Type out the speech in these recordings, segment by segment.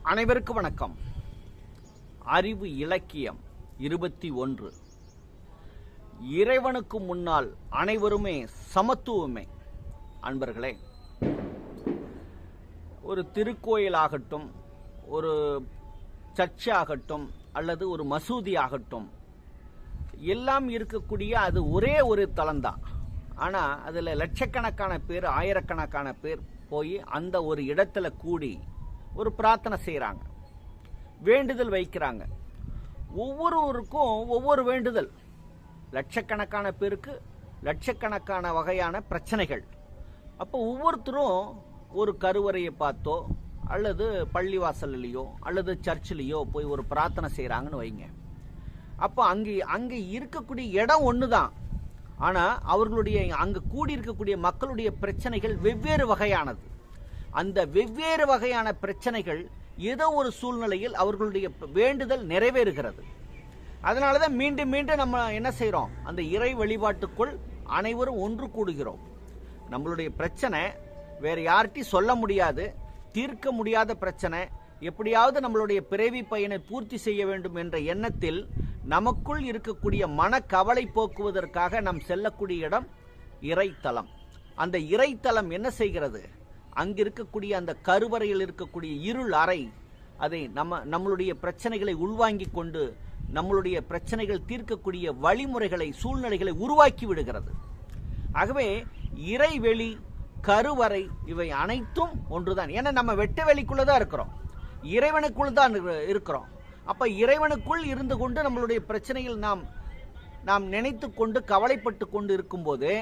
அனைவருக்கும் வணக்கம். அறிவு இலக்கியம் 21. இறைவனுக்கு முன்னால் அனைவருமே சமத்துவமே. அன்பர்களே, ஒரு திருக்கோயிலாகட்டும், ஒரு சர்ச்சாகட்டும், அல்லது ஒரு மசூதி ஆகட்டும், எல்லாம் இருக்கக்கூடிய அது ஒரே ஒரு தலம்தான். ஆனால் அதில் லட்சக்கணக்கான பேர், ஆயிரக்கணக்கான பேர் போய் அந்த ஒரு இடத்துல கூடி ஒரு பிரார்த்தனை செய்கிறாங்க, வேண்டுதல் வைக்கிறாங்க. ஒவ்வொருவருக்கும் ஒவ்வொரு வேண்டுதல். லட்சக்கணக்கான பேருக்கு லட்சக்கணக்கான வகையான பிரச்சனைகள். அப்போ ஒவ்வொருத்தரும் ஒரு கருவறையை பார்த்தோ அல்லது பள்ளிவாசல்லையோ அல்லது சர்ச்சிலேயோ போய் ஒரு பிரார்த்தனை செய்கிறாங்கன்னு வைங்க. அப்போ அங்கே இருக்கக்கூடிய இடம் ஒன்று தான். ஆனால் அவர்களுடைய அங்கே கூடியிருக்கக்கூடிய மக்களுடைய பிரச்சனைகள் வெவ்வேறு வகையானது. அந்த வெவ்வேறு வகையான பிரச்சனைகள் ஏதோ ஒரு சூழ்நிலையில் அவர்களுடைய வேண்டுதல் நிறைவேறுகிறது. அதனால தான் மீண்டும் மீண்டும் நம்ம என்ன செய்கிறோம், அந்த இறை வழிபாட்டுக்குள் அனைவரும் ஒன்று கூடுகிறோம். நம்மளுடைய பிரச்சனை வேறு யார்கிட்டையும் சொல்ல முடியாது, தீர்க்க முடியாத பிரச்சனை. எப்படியாவது நம்மளுடைய பிறவி பயனை பூர்த்தி செய்ய வேண்டும் என்ற எண்ணத்தில் நமக்குள் இருக்கக்கூடிய மனக்கவலை போக்குவதற்காக நாம் செல்லக்கூடிய இடம் இறைத்தலம். அந்த இறைத்தலம் என்ன செய்கிறது, அங்கு இருக்கக்கூடிய அந்த கருவறையில் இருக்கக்கூடிய இருள் அறை அதை நம்மளுடைய பிரச்சனைகளை உள்வாங்கி கொண்டு நம்மளுடைய பிரச்சனைகள் தீர்க்கக்கூடிய வழிமுறைகளை, சூழ்நிலைகளை உருவாக்கி விடுகிறது. ஆகவே இறைவெளி, கருவறை இவை அனைத்தும் ஒன்றுதான். ஏன்னா நம்ம வெட்ட வெளிக்குள்ளதான் இருக்கிறோம், இறைவனுக்குள் தான் இருக்கிறோம். அப்ப இறைவனுக்குள் இருந்து கொண்டு நம்மளுடைய பிரச்சனையில் நாம் நினைத்து கொண்டு கவலைப்பட்டு கொண்டு இருக்கும்போது,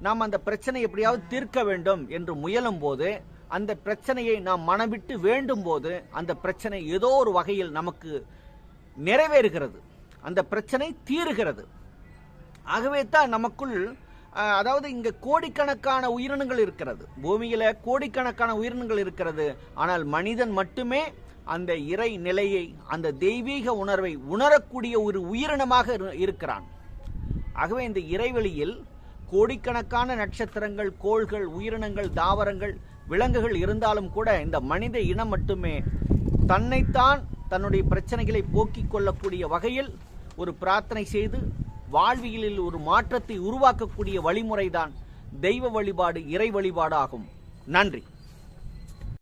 நாம் அந்த பிரச்சனையை எப்படியாவது தீர்க்க வேண்டும் என்று முயலும் போது, அந்த பிரச்சனையை நாம் மனவிட்டு வேண்டும் போது, அந்த பிரச்சனை ஏதோ ஒரு வகையில் நமக்கு நிறைவேறுகிறது, அந்த பிரச்சனை தீருகிறது. ஆகவே தான் நமக்குள், அதாவது இங்க கோடிக்கணக்கான உயிரினங்கள் இருக்கிறது, பூமியில கோடிக்கணக்கான உயிரினங்கள் இருக்கிறது. ஆனால் மனிதன் மட்டுமே அந்த இறை நிலையை, அந்த தெய்வீக உணர்வை உணரக்கூடிய ஒரு உயிரினமாக இருக்கிறான். ஆகவே இந்த இறைவெளியில் கோடிக்கணக்கான நட்சத்திரங்கள், கோள்கள், உயிரினங்கள், தாவரங்கள், விலங்குகள் இருந்தாலும் கூட இந்த மனித இனம் மட்டுமே தன்னைத்தான் தன்னுடைய பிரச்சனைகளை போக்கிக் கொள்ளக்கூடிய வகையில் ஒரு பிரார்த்தனை செய்து வாழ்வியலில் ஒரு மாற்றத்தை உருவாக்கக்கூடிய வழிமுறைதான் தெய்வ வழிபாடு, இறை வழிபாடு ஆகும். நன்றி.